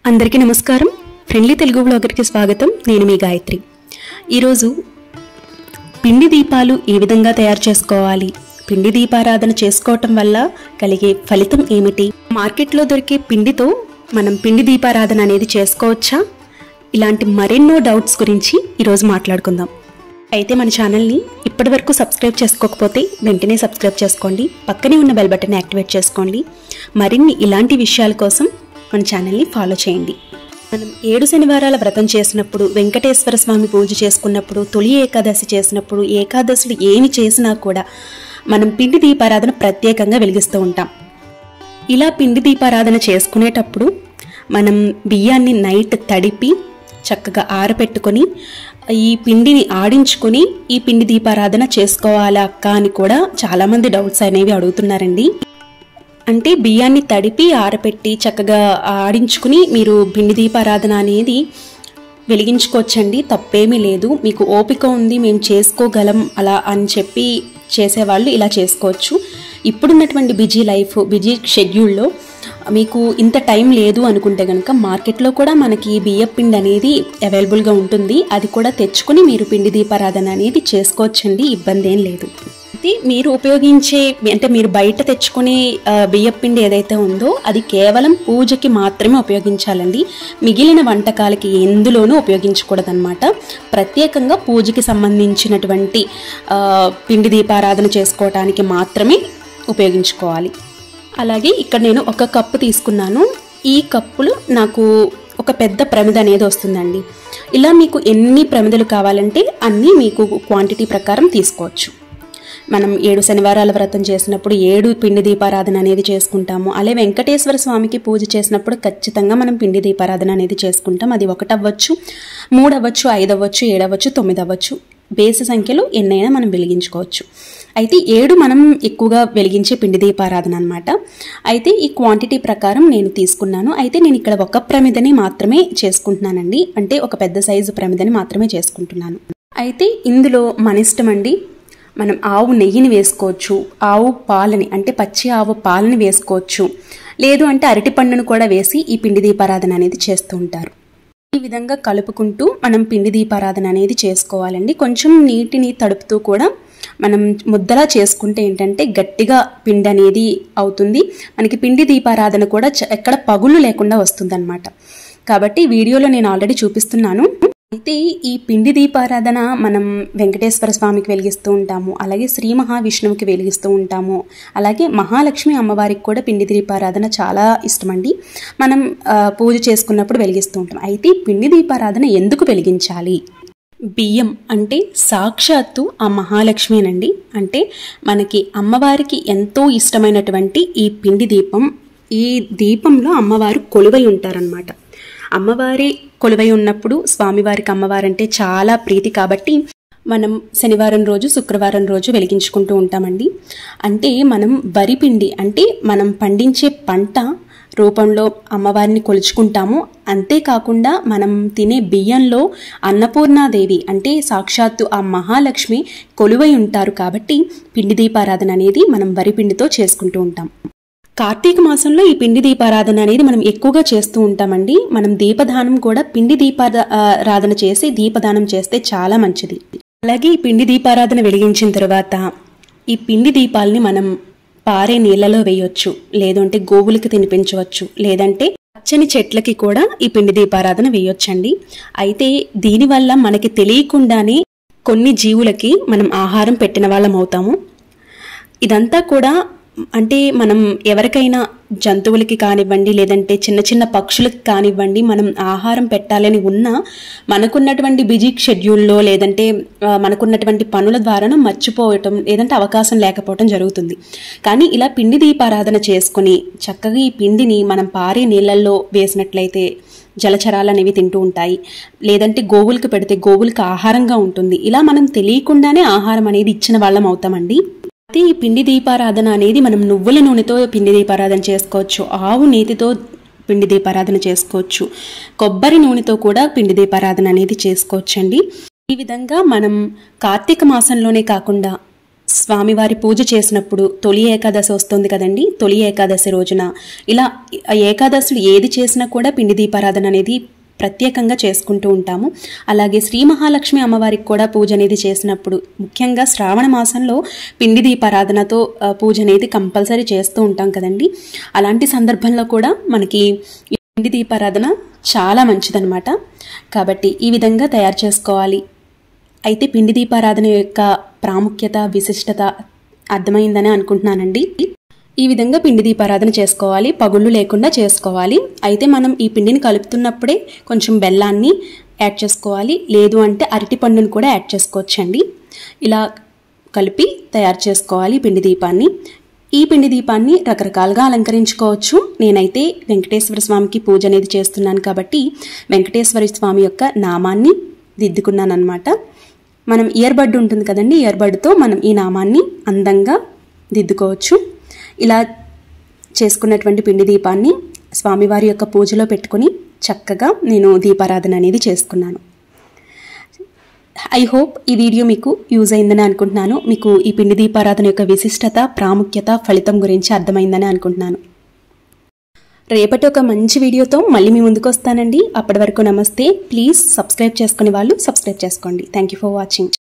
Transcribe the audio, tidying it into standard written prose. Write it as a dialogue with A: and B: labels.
A: అందరికీ నమస్కారం. ఫ్రెండ్లీ తెలుగు వ్లాగర్కి స్వాగతం. నేను మీ గాయత్రి. ఈరోజు పిండి దీపాలు ఏ విధంగా తయారు చేసుకోవాలి, పిండి దీపారాధన చేసుకోవటం వల్ల కలిగే ఫలితం ఏమిటి, మార్కెట్లో దొరికే పిండితో మనం పిండి దీపారాధన అనేది చేసుకోవచ్చా, ఇలాంటి మరెన్నో డౌట్స్ గురించి ఈరోజు మాట్లాడుకుందాం. అయితే మన ఛానల్ని ఇప్పటివరకు సబ్స్క్రైబ్ చేసుకోకపోతే వెంటనే సబ్స్క్రైబ్ చేసుకోండి, పక్కనే ఉన్న బెల్ బటన్ యాక్టివేట్ చేసుకోండి. మరిన్ని ఇలాంటి విషయాల కోసం మన ఛానల్ని ఫాలో చేయండి. మనం 7 శనివారాల వ్రతం చేసినప్పుడు, వెంకటేశ్వర స్వామి పూజ చేసుకున్నప్పుడు, తొలి ఏకాదశి చేసినప్పుడు, ఏకాదశులు ఏమి చేసినా కూడా మనం పిండి దీపారాధన ప్రత్యేకంగా వెలిగిస్తూ ఉంటాం. ఇలా పిండి దీపారాధన చేసుకునేటప్పుడు మనం బియ్యాన్ని నైట్ తడిపి చక్కగా ఆరబెట్టుకొని ఈ పిండిని ఆడించుకొని ఈ పిండి దీపారాధన చేసుకోవాలా అక్క అని కూడా చాలామంది డౌట్స్ అనేవి అడుగుతున్నారండి. అంటే బియ్యాన్ని తడిపి ఆరపెట్టి చక్కగా ఆడించుకుని మీరు పిండి దీపారాధన అనేది వెలిగించుకోవచ్చండి, తప్పేమీ లేదు. మీకు ఓపిక ఉంది, మేము చేసుకోగలం అలా అని చెప్పి చేసేవాళ్ళు ఇలా చేసుకోవచ్చు. ఇప్పుడున్నటువంటి బిజీ షెడ్యూల్లో మీకు ఇంత టైం లేదు అనుకుంటే కనుక మార్కెట్లో కూడా మనకి బియ్యం పిండి అనేది అవైలబుల్గా ఉంటుంది. అది కూడా తెచ్చుకొని మీరు పిండి దీపారాధన అనేది చేసుకోవచ్చండి, ఇబ్బంది ఏం లేదు. అయితే మీరు ఉపయోగించే అంటే మీరు బయట తెచ్చుకునే బియ్యం పిండి ఏదైతే ఉందో అది కేవలం పూజకి మాత్రమే ఉపయోగించాలండి. మిగిలిన వంటకాలకి ఎందులోనూ ఉపయోగించకూడదన్నమాట. ప్రత్యేకంగా పూజకి సంబంధించినటువంటి పిండి దీపారాధన చేసుకోవటానికి మాత్రమే ఉపయోగించుకోవాలి. అలాగే ఇక్కడ నేను ఒక కప్పు తీసుకున్నాను. ఈ కప్పులో నాకు ఒక పెద్ద ప్రమిద అనేది వస్తుందండి. ఇలా మీకు ఎన్ని ప్రమిదలు కావాలంటే అన్నీ మీకు క్వాంటిటీ ప్రకారం తీసుకోవచ్చు. మనం 7 శనివారాల వ్రతం చేసినప్పుడు 7 పిండి దీపారాధన అనేది చేసుకుంటాము. అలాగే వెంకటేశ్వర స్వామికి పూజ చేసినప్పుడు ఖచ్చితంగా మనం పిండి దీపారాధన అనేది చేసుకుంటాం. అది 1 అవ్వచ్చు, 3 అవ్వచ్చు, 5 అవ్వచ్చు, 7 అవ్వచ్చు, 9 అవ్వచ్చు. బేసి సంఖ్యలో ఎన్నైనా మనం వెలిగించుకోవచ్చు. అయితే 7 మనం ఎక్కువగా వెలిగించే పిండి దీపారాధన అనమాట. అయితే ఈ క్వాంటిటీ ప్రకారం నేను తీసుకున్నాను. అయితే నేను ఇక్కడ ఒక ప్రమిదని మాత్రమే చేసుకుంటున్నానండి. అంటే ఒక పెద్ద సైజు ప్రమిదని మాత్రమే చేసుకుంటున్నాను. అయితే ఇందులో మన ఇష్టం అండి. మనం ఆవు నెయ్యిని వేసుకోవచ్చు, ఆవు పాలని అంటే పచ్చి ఆవు పాలని వేసుకోవచ్చు, లేదు అంటే అరటి పండును కూడా వేసి ఈ పిండి దీపారాధన అనేది చేస్తూ ఉంటారు. ఈ విధంగా కలుపుకుంటూ మనం పిండి దీపారాధన అనేది చేసుకోవాలండి. కొంచెం నీటిని తడుపుతూ కూడా మనం ముద్దలా చేసుకుంటే ఏంటంటే గట్టిగా పిండి అనేది అవుతుంది. మనకి పిండి దీపారాధన కూడా ఎక్కడ పగులు లేకుండా వస్తుందన్నమాట. కాబట్టి వీడియోలో నేను ఆల్రెడీ చూపిస్తున్నాను. అయితే ఈ పిండి దీపారాధన మనం వెంకటేశ్వర స్వామికి వెలిగిస్తూ ఉంటాము, అలాగే శ్రీ మహావిష్ణువుకి వెలిగిస్తూ ఉంటాము, అలాగే మహాలక్ష్మి అమ్మవారికి కూడా పిండి దీపారాధన చాలా ఇష్టమండి. మనం పూజ చేసుకున్నప్పుడు వెలిగిస్తూ ఉంటాం. అయితే పిండి దీపారాధన ఎందుకు వెలిగించాలి? బియ్యం అంటే సాక్షాత్తు ఆ మహాలక్ష్మేనండి. అంటే మనకి అమ్మవారికి ఎంతో ఇష్టమైనటువంటి ఈ పిండి దీపం, ఈ దీపంలో అమ్మవారు కొలువై ఉంటారనమాట. అమ్మవారి కొలువై ఉన్నప్పుడు స్వామివారికి అమ్మవారంటే చాలా ప్రీతి కాబట్టి మనం శనివారం రోజు, శుక్రవారం రోజు వెలిగించుకుంటూ ఉంటామండి. అంటే మనం వరి పిండి అంటే మనం పండించే పంట రూపంలో అమ్మవారిని కొలుచుకుంటాము. అంతేకాకుండా మనం తినే బియ్యంలో అన్నపూర్ణాదేవి అంటే సాక్షాత్తు ఆ మహాలక్ష్మి కొలువై ఉంటారు కాబట్టి పిండి దీపారాధన అనేది మనం వరి పిండితో చేసుకుంటూ ఉంటాం. కార్తీక మాసంలో ఈ పిండి దీపారాధన అనేది మనం ఎక్కువగా చేస్తూ ఉంటామండి. మనం దీపదానం కూడా పిండి దీపారాధన చేసి దీపదానం చేస్తే చాలా మంచిది. అలాగే ఈ పిండి దీపారాధన వెలిగించిన తర్వాత ఈ పిండి దీపాలని మనం పారే నీళ్ళలో వేయొచ్చు, లేదంటే గోవులకి తినిపించవచ్చు, లేదంటే పచ్చని చెట్లకి కూడా ఈ పిండి దీపారాధన వేయొచ్చండి. అయితే దీనివల్ల మనకి తెలియకుండానే కొన్ని జీవులకి మనం ఆహారం పెట్టిన వాళ్ళం అవుతాము. ఇదంతా కూడా అంటే మనం ఎవరికైనా జంతువులకి కానివ్వండి, లేదంటే చిన్న చిన్న పక్షులకి కానివ్వండి మనం ఆహారం పెట్టాలని ఉన్నా మనకున్నటువంటి బిజీ షెడ్యూల్లో లేదంటే మనకున్నటువంటి పనుల ద్వారా మర్చిపోవటం లేదంటే అవకాశం లేకపోవటం జరుగుతుంది. కానీ ఇలా పిండి దీపారాధన చేసుకుని చక్కగా ఈ పిండిని మనం పారే నీళ్ళల్లో వేసినట్లయితే జలచరాలు అనేవి తింటూ ఉంటాయి, లేదంటే గోవులకు పెడితే గోవులకు ఆహారంగా ఉంటుంది. ఇలా మనం తెలియకుండానే ఆహారం అనేది ఇచ్చిన వాళ్ళం అవుతామండి. అయితే ఈ పిండి దీపారాధన అనేది మనం నువ్వుల నూనెతో పిండి దీపారాధన చేసుకోవచ్చు, ఆవు నేతితో పిండి దీపారాధన చేసుకోవచ్చు, కొబ్బరి నూనెతో కూడా పిండి దీపారాధన అనేది చేసుకోవచ్చండి. ఈ విధంగా మనం కార్తీక మాసంలోనే కాకుండా స్వామివారి పూజ చేసినప్పుడు తొలి ఏకాదశి వస్తుంది కదండి, తొలి ఏకాదశి రోజున ఇలా ఏకాదశులు ఏది చేసినా కూడా పిండి దీపారాధన అనేది ప్రత్యేకంగా చేసుకుంటూ ఉంటాము. అలాగే శ్రీ మహాలక్ష్మి అమ్మవారికి కూడా పూజ అనేది చేసినప్పుడు, ముఖ్యంగా శ్రావణ మాసంలో పిండి దీపారాధనతో పూజ అనేది కంపల్సరీ చేస్తూ ఉంటాం కదండి. అలాంటి సందర్భంలో కూడా మనకి పిండి దీపారాధన చాలా మంచిదన్నమాట. కాబట్టి ఈ విధంగా తయారు చేసుకోవాలి. అయితే పిండి దీపారాధన యొక్క ప్రాముఖ్యత, విశిష్టత అర్థమైందని అనుకుంటున్నానండి. ఈ విధంగా పిండి దీపారాధన చేసుకోవాలి, పగుళ్ళు లేకుండా చేసుకోవాలి. అయితే మనం ఈ పిండిని కలుపుతున్నప్పుడే కొంచెం బెల్లాన్ని యాడ్ చేసుకోవాలి, లేదు అంటే అరటి పండును కూడా యాడ్ చేసుకోవచ్చండి. ఇలా కలిపి తయారు చేసుకోవాలి పిండి దీపాన్ని. ఈ పిండి దీపాన్ని రకరకాలుగా అలంకరించుకోవచ్చు. నేనైతే వెంకటేశ్వర స్వామికి పూజ అనేది చేస్తున్నాను కాబట్టి వెంకటేశ్వర స్వామి యొక్క నామాన్ని దిద్దుకున్నాను అన్నమాట. మనం ఇయర్ బడ్ ఉంటుంది కదండి, ఇయర్ బడ్తో మనం ఈ నామాన్ని అందంగా దిద్దుకోవచ్చు. ఇలా చేసుకున్నటువంటి పిండి దీపాన్ని స్వామివారి యొక్క పూజలో పెట్టుకుని చక్కగా నేను దీపారాధన అనేది చేసుకున్నాను. ఐ హోప్ ఈ వీడియో మీకు యూజ్ అయిందని అనుకుంటున్నాను. మీకు ఈ పిండి దీపారాధన యొక్క విశిష్టత, ప్రాముఖ్యత, ఫలితం గురించి అర్థమైందని అనుకుంటున్నాను. రేపటి ఒక మంచి వీడియోతో మళ్ళీ మీ ముందుకు వస్తానండి. అప్పటి వరకు నమస్తే. ప్లీజ్ సబ్స్క్రైబ్ చేసుకునే వాళ్ళు సబ్స్క్రైబ్ చేసుకోండి. Thank you for watching.